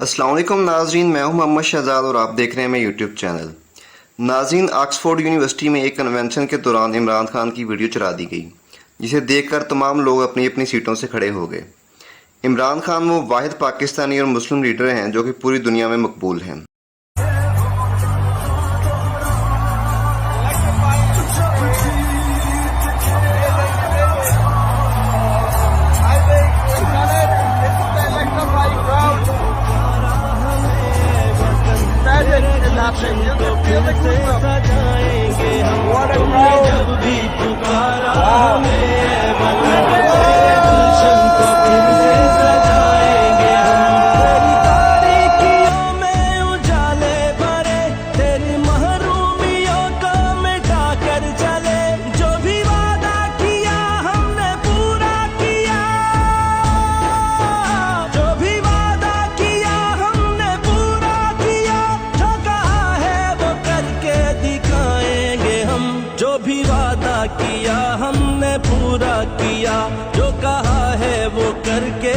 अस्सलाम वालेकुम नाज़रीन, मैं हूं मोहम्मद शहजाद और आप देख रहे हैं मेरा यूट्यूब चैनल। नाज़रीन, ऑक्सफोर्ड यूनिवर्सिटी में एक कन्वेंशन के दौरान इमरान खान की वीडियो चला दी गई, जिसे देखकर तमाम लोग अपनी अपनी सीटों से खड़े हो गए। इमरान खान वो वाहिद पाकिस्तानी और मुस्लिम लीडर हैं जो कि पूरी दुनिया में मकबूल हैं। जब भी पुकारा सजाएंगे हम तेरी तारीकियों में उजाले भरे, तेरी महरूमियों को मिटा कर चले। जो भी वादा किया हमने पूरा किया, जो भी वादा किया हमने पूरा किया। जो कहा है वो करके दिखाएंगे हम, जो भी वादा किया हमने पूरा किया। जो कहा है वो करके